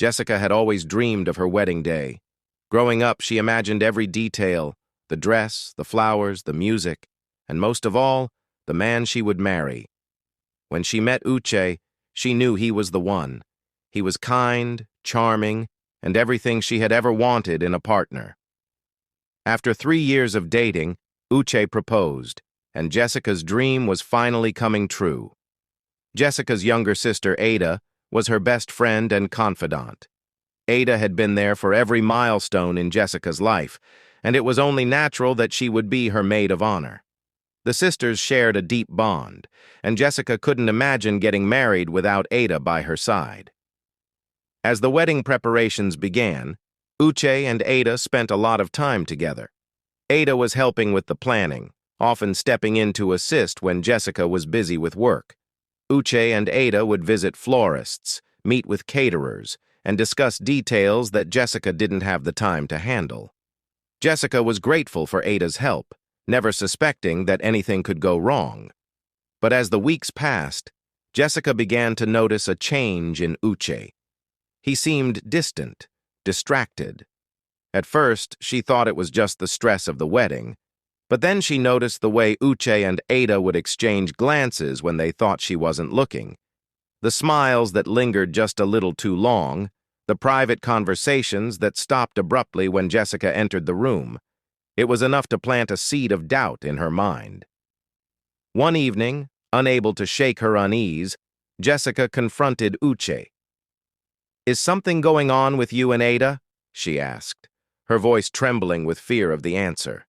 Jessica had always dreamed of her wedding day. Growing up, she imagined every detail: the dress, the flowers, the music, and most of all, the man she would marry. When she met Uche, she knew he was the one. He was kind, charming, and everything she had ever wanted in a partner. After 3 years of dating, Uche proposed, and Jessica's dream was finally coming true. Jessica's younger sister, Ada, was her best friend and confidant. Ada had been there for every milestone in Jessica's life, and it was only natural that she would be her maid of honor. The sisters shared a deep bond, and Jessica couldn't imagine getting married without Ada by her side. As the wedding preparations began, Uche and Ada spent a lot of time together. Ada was helping with the planning, often stepping in to assist when Jessica was busy with work. Uche and Ada would visit florists, meet with caterers, and discuss details that Jessica didn't have the time to handle. Jessica was grateful for Ada's help, never suspecting that anything could go wrong. But as the weeks passed, Jessica began to notice a change in Uche. He seemed distant, distracted. At first, she thought it was just the stress of the wedding, but then she noticed the way Uche and Ada would exchange glances when they thought she wasn't looking. The smiles that lingered just a little too long, the private conversations that stopped abruptly when Jessica entered the room. It was enough to plant a seed of doubt in her mind. One evening, unable to shake her unease, Jessica confronted Uche. "Is something going on with you and Ada?" she asked, her voice trembling with fear of the answer.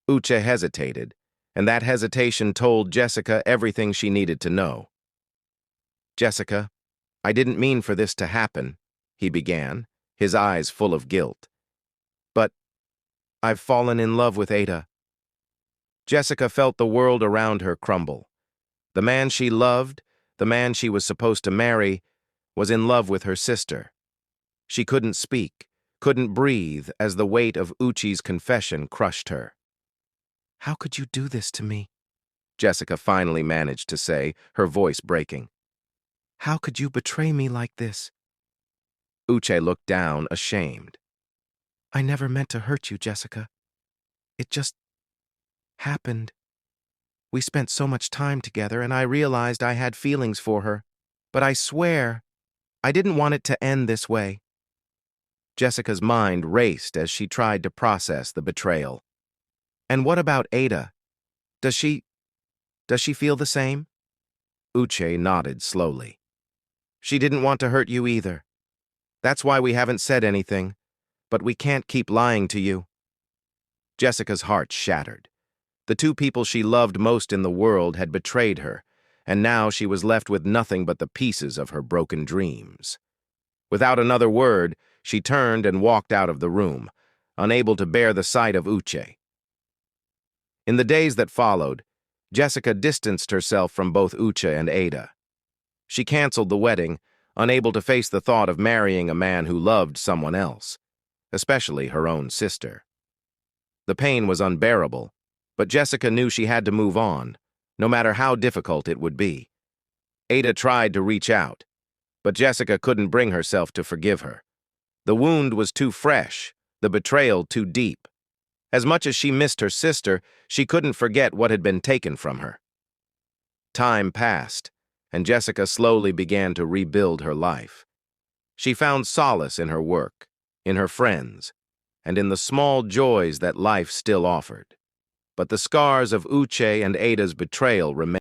Uche hesitated, and that hesitation told Jessica everything she needed to know. "Jessica, I didn't mean for this to happen," he began, his eyes full of guilt. "But I've fallen in love with Ada." Jessica felt the world around her crumble. The man she loved, the man she was supposed to marry, was in love with her sister. She couldn't speak, couldn't breathe as the weight of Uche's confession crushed her. "How could you do this to me?" Jessica finally managed to say, her voice breaking. "How could you betray me like this?" Uche looked down, ashamed. "I never meant to hurt you, Jessica. It just happened. We spent so much time together, and I realized I had feelings for her. But I swear, I didn't want it to end this way." Jessica's mind raced as she tried to process the betrayal. "And what about Ada? Does she feel the same?" Uche nodded slowly. "She didn't want to hurt you either. That's why we haven't said anything, but we can't keep lying to you." Jessica's heart shattered. The two people she loved most in the world had betrayed her, and now she was left with nothing but the pieces of her broken dreams. Without another word, she turned and walked out of the room, unable to bear the sight of Uche. In the days that followed, Jessica distanced herself from both Uche and Ada. She canceled the wedding, unable to face the thought of marrying a man who loved someone else, especially her own sister. The pain was unbearable, but Jessica knew she had to move on, no matter how difficult it would be. Ada tried to reach out, but Jessica couldn't bring herself to forgive her. The wound was too fresh, the betrayal too deep. As much as she missed her sister, she couldn't forget what had been taken from her. Time passed, and Jessica slowly began to rebuild her life. She found solace in her work, in her friends, and in the small joys that life still offered. But the scars of Uche and Ada's betrayal remained.